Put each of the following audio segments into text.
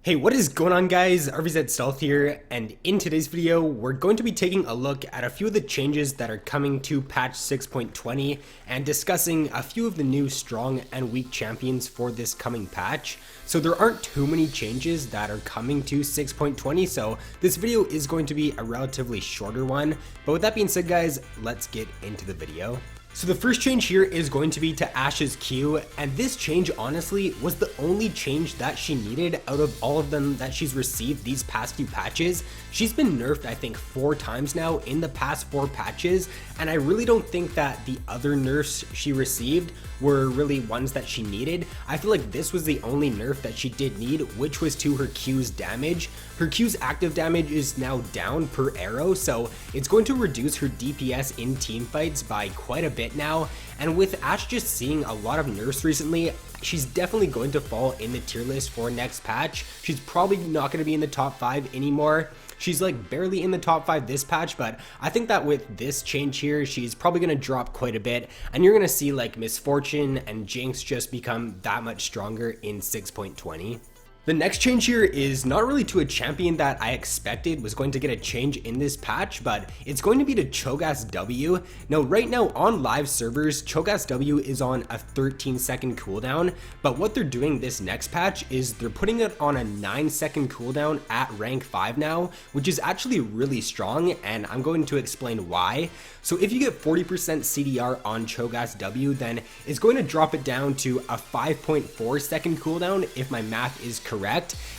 Hey, what is going on guys? RvzStealth here, and in today's video, we're going to be taking a look at a few of the changes that are coming to patch 6.20 and discussing a few of the new strong and weak champions for this coming patch. So there aren't too many changes that are coming to 6.20, so this video is going to be a relatively shorter one. But with that being said guys, let's get into the video. So the first change here is going to be to Ashe's Q, and this change honestly was the only change that she needed out of all of them that she's received these past few patches. She's been nerfed I think 4 times now in the past 4 patches, and I really don't think that the other nerfs she received were really ones that she needed. I feel like this was the only nerf that she did need, which was to her Q's damage. Her Q's active damage is now down per arrow, so it's going to reduce her DPS in teamfights by quite a bit now. And with Ashe just seeing a lot of nerfs recently, she's definitely going to fall in the tier list for next patch. She's probably not going to be in the top 5 anymore. She's like barely in the top 5 this patch, but I think that with this change here, she's probably going to drop quite a bit, and you're going to see like Misfortune and Jinx just become that much stronger in 6.20. The next change here is not really to a champion that I expected was going to get a change in this patch, but it's going to be to Cho'Gath W. Now right now on live servers, Cho'Gath W is on a 13-second cooldown, but what they're doing this next patch is they're putting it on a 9-second cooldown at rank 5 now, which is actually really strong, and I'm going to explain why. So if you get 40% CDR on Cho'Gath W, then it's going to drop it down to a 5.4 second cooldown if my math is correct.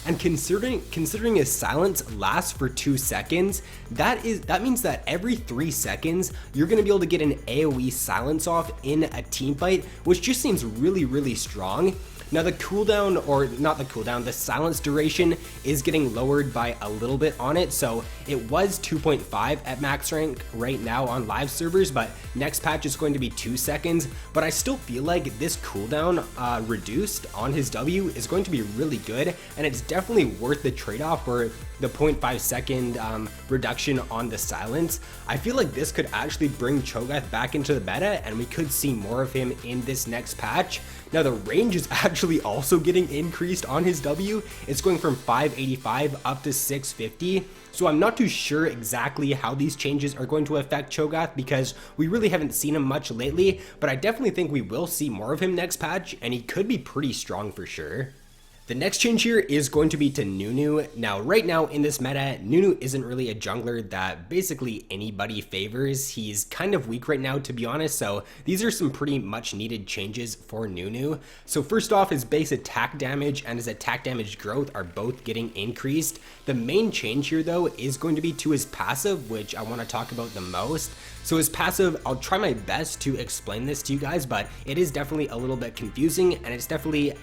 And considering his silence lasts for 2 seconds, that means that every 3 seconds you're going to be able to get an AoE silence off in a team fight, which just seems really strong. Now the cooldown, or not the cooldown, the silence duration is getting lowered by a little bit on it. So it was 2.5 at max rank right now on live servers, but next patch is going to be 2 seconds. But I still feel like this cooldown reduced on his W is going to be really good, and it's definitely worth the trade-off for the 0.5 second reduction on the silence. I feel like this could actually bring Cho'Gath back into the meta, and we could see more of him in this next patch. Now the range is actually also getting increased on his W. It's going from 585 up to 650. So I'm not too sure exactly how these changes are going to affect Cho'Gath because we really haven't seen him much lately, but I definitely think we will see more of him next patch, and he could be pretty strong for sure. The next change here is going to be to Nunu. Now, right now in this meta, Nunu isn't really a jungler that basically anybody favors. He's kind of weak right now, to be honest, so these are some pretty much needed changes for Nunu. So first off, his base attack damage and his attack damage growth are both getting increased. The main change here though is going to be to his passive, which I want to talk about the most. So his passive, I'll try my best to explain this to you guys, but it is definitely a little bit confusing, and it's definitely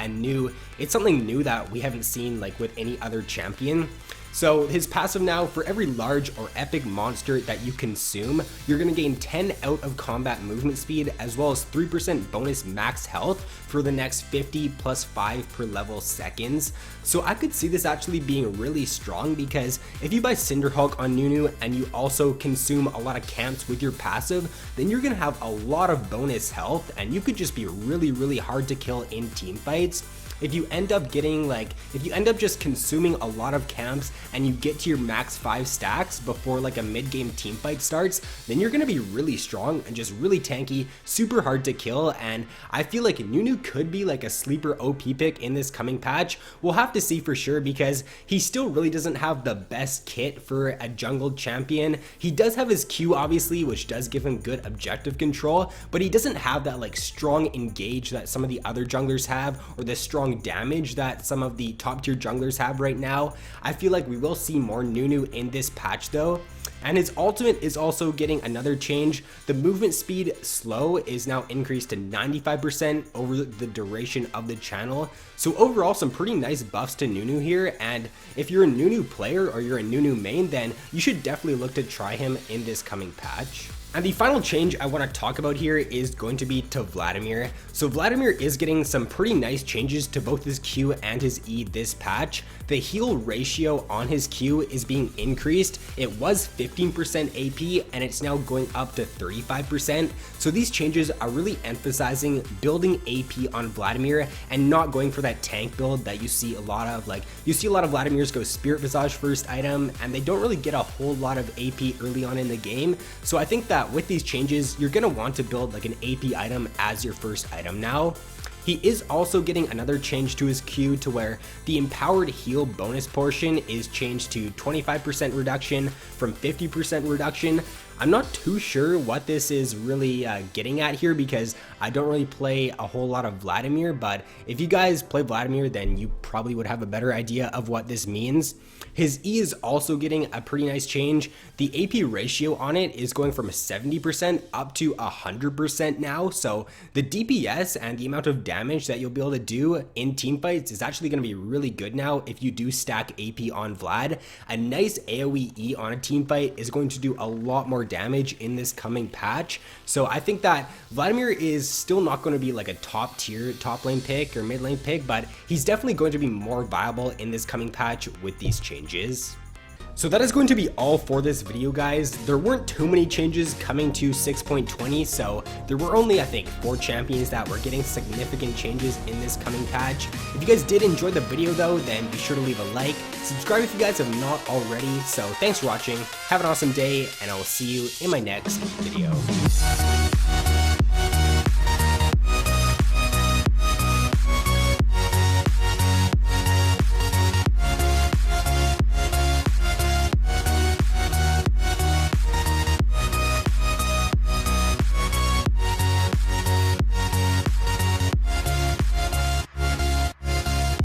it's something new that we haven't seen like with any other champion. So his passive now, for every large or epic monster that you consume, you're going to gain 10 out of combat movement speed, as well as 3% bonus max health for the next 50 plus 5 per level seconds. So I could see this actually being really strong, because if you buy Cinderhulk on Nunu and you also consume a lot of camps with your passive, then you're going to have a lot of bonus health, and you could just be really hard to kill in team fights. If you end up just consuming a lot of camps and you get to your max 5 stacks before like a mid-game team fight starts, then you're going to be really strong and just really tanky, super hard to kill, and I feel like Nunu could be like a sleeper OP pick in this coming patch. We'll have to see for sure, because he still really doesn't have the best kit for a jungle champion. He does have his Q obviously, which does give him good objective control, but he doesn't have that like strong engage that some of the other junglers have, or the strong damage that some of the top tier junglers have right now. I feel like we will see more Nunu in this patch though. And his ultimate is also getting another change. The movement speed slow is now increased to 95% over the duration of the channel. So overall, some pretty nice buffs to Nunu here, and if you're a Nunu player or you're a Nunu main, then you should definitely look to try him in this coming patch. And the final change I want to talk about here is going to be to Vladimir. So Vladimir is getting some pretty nice changes to both his Q and his E this patch. The heal ratio on his Q is being increased. It was 15% AP and it's now going up to 35%. So these changes are really emphasizing building AP on Vladimir and not going for that tank build that you see a lot of. Like, you see a lot of Vladimirs go Spirit Visage first item and they don't really get a whole lot of AP early on in the game. So I think that with these changes, you're going to want to build like an AP item as your first item now. He is also getting another change to his Q to where the empowered heal bonus portion is changed to 25% reduction from 50% reduction. I'm not too sure what this is really getting at here because I don't really play a whole lot of Vladimir, but if you guys play Vladimir, then you probably would have a better idea of what this means. His E is also getting a pretty nice change. The AP ratio on it is going from 70% up to 100% now, so the DPS and the amount of damage that you'll be able to do in teamfights is actually going to be really good now if you do stack AP on Vlad. A nice AoE E on a teamfight is going to do a lot more damage in this coming patch, so I think that Vladimir is still not going to be like a top tier top lane pick or mid lane pick, but he's definitely going to be more viable in this coming patch with these changes. So that is going to be all for this video, guys. There weren't too many changes coming to 6.20, so there were only, I think, 4 champions that were getting significant changes in this coming patch. If you guys did enjoy the video though, then be sure to leave a like, subscribe if you guys have not already. So thanks for watching, have an awesome day, and I will see you in my next video.